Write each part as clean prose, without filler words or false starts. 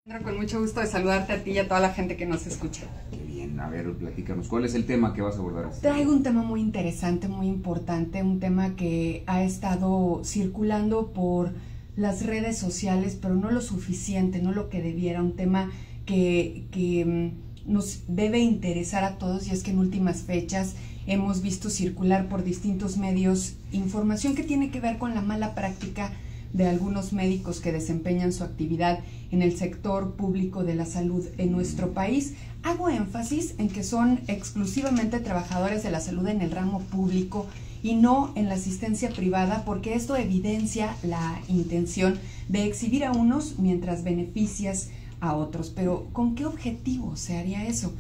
Con mucho gusto de saludarte a ti y a toda la gente que nos escucha. Qué bien, a ver, platícanos, ¿cuál es el tema que vas a abordar? Traigo un tema muy interesante, muy importante, un tema que ha estado circulando por las redes sociales, pero no lo suficiente, no lo que debiera, un tema que nos debe interesar a todos, y es que en últimas fechas hemos visto circular por distintos medios información que tiene que ver con la mala práctica de algunos médicos que desempeñan su actividad en el sector público de la salud en nuestro país. Hago énfasis en que son exclusivamente trabajadores de la salud en el ramo público y no en la asistencia privada, porque esto evidencia la intención de exhibir a unos mientras beneficias a otros. Pero ¿con qué objetivo se haría eso?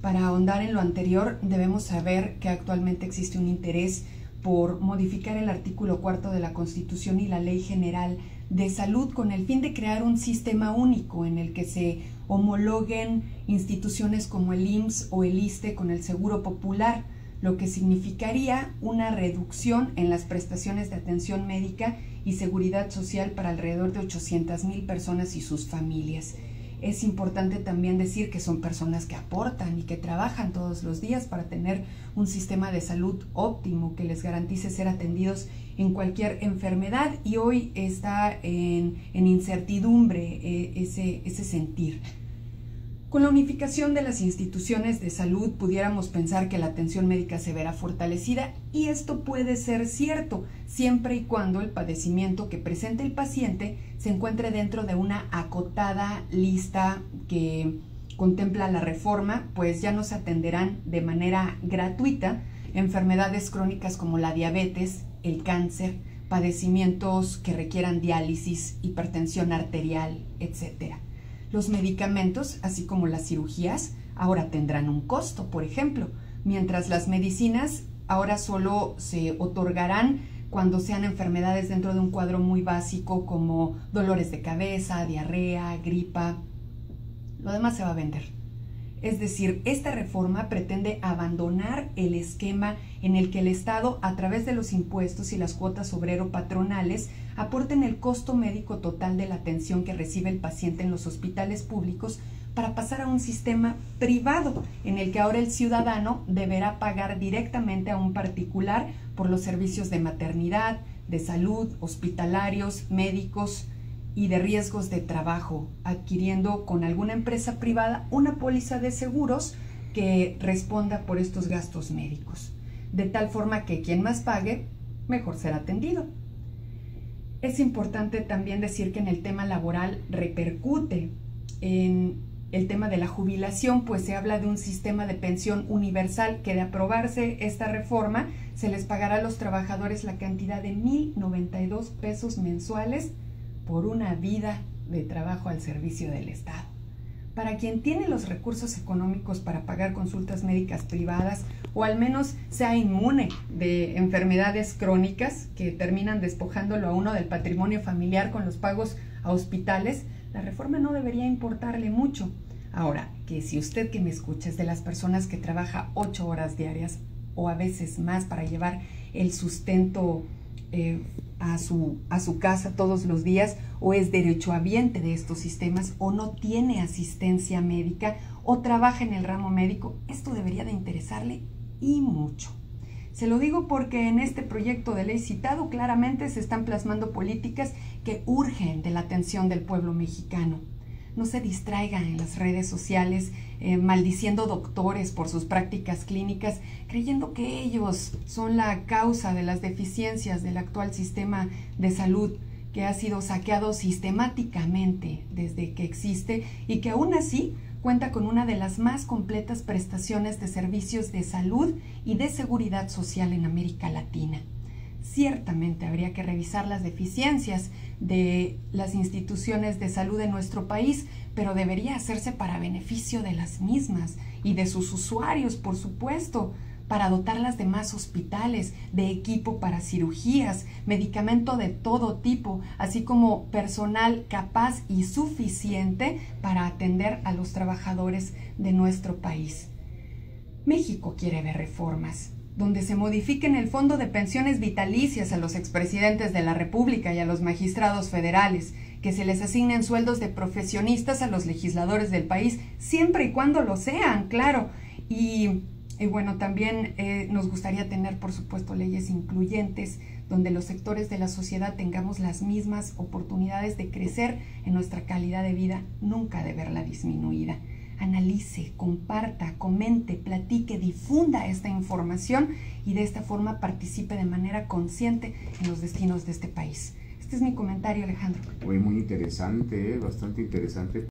Para ahondar en lo anterior, debemos saber que actualmente existe un interés por modificar el artículo 4 de la Constitución y la Ley General de Salud con el fin de crear un sistema único en el que se homologuen instituciones como el IMSS o el ISSSTE con el Seguro Popular, lo que significaría una reducción en las prestaciones de atención médica y seguridad social para alrededor de 800,000 personas y sus familias. Es importante también decir que son personas que aportan y que trabajan todos los días para tener un sistema de salud óptimo que les garantice ser atendidos en cualquier enfermedad, y hoy está en incertidumbre ese sentir. Con la unificación de las instituciones de salud pudiéramos pensar que la atención médica se verá fortalecida, y esto puede ser cierto siempre y cuando el padecimiento que presente el paciente se encuentre dentro de una acotada lista que contempla la reforma, pues ya no se atenderán de manera gratuita enfermedades crónicas como la diabetes, el cáncer, padecimientos que requieran diálisis, hipertensión arterial, etc. Los medicamentos, así como las cirugías, ahora tendrán un costo, por ejemplo, mientras las medicinas ahora solo se otorgarán cuando sean enfermedades dentro de un cuadro muy básico como dolores de cabeza, diarrea, gripa. Lo demás se va a vender. Es decir, esta reforma pretende abandonar el esquema en el que el Estado, a través de los impuestos y las cuotas obrero-patronales, aporten el costo médico total de la atención que recibe el paciente en los hospitales públicos, para pasar a un sistema privado en el que ahora el ciudadano deberá pagar directamente a un particular por los servicios de maternidad, de salud, hospitalarios, médicos y de riesgos de trabajo, adquiriendo con alguna empresa privada una póliza de seguros que responda por estos gastos médicos, de tal forma que quien más pague, mejor será atendido. Es importante también decir que en el tema laboral repercute en el tema de la jubilación, pues se habla de un sistema de pensión universal que, de aprobarse esta reforma, se les pagará a los trabajadores la cantidad de 1,092 pesos mensuales por una vida de trabajo al servicio del Estado. Para quien tiene los recursos económicos para pagar consultas médicas privadas, o al menos sea inmune de enfermedades crónicas que terminan despojándolo a uno del patrimonio familiar con los pagos a hospitales, la reforma no debería importarle mucho. Ahora, que si usted que me escucha es de las personas que trabaja 8 horas diarias o a veces más para llevar el sustento a su casa todos los días, o es derechohabiente de estos sistemas, o no tiene asistencia médica, o trabaja en el ramo médico, esto debería de interesarle y mucho. Se lo digo porque en este proyecto de ley citado claramente se están plasmando políticas que urgen de la atención del pueblo mexicano. No se distraigan en las redes sociales maldiciendo doctores por sus prácticas clínicas, creyendo que ellos son la causa de las deficiencias del actual sistema de salud, que ha sido saqueado sistemáticamente desde que existe y que aún así cuenta con una de las más completas prestaciones de servicios de salud y de seguridad social en América Latina. Ciertamente habría que revisar las deficiencias de las instituciones de salud de nuestro país, pero debería hacerse para beneficio de las mismas y de sus usuarios, por supuesto, para dotarlas de más hospitales, de equipo para cirugías, medicamento de todo tipo, así como personal capaz y suficiente para atender a los trabajadores de nuestro país. México quiere ver reformas donde se modifiquen el fondo de pensiones vitalicias a los expresidentes de la República y a los magistrados federales, que se les asignen sueldos de profesionistas a los legisladores del país, siempre y cuando lo sean, claro. Y bueno, también nos gustaría tener, por supuesto, leyes incluyentes, donde los sectores de la sociedad tengamos las mismas oportunidades de crecer en nuestra calidad de vida, nunca de verla disminuida. Analice, comparta, comente, platique, difunda esta información y de esta forma participe de manera consciente en los destinos de este país. Este es mi comentario, Alejandro. Muy interesante, bastante interesante.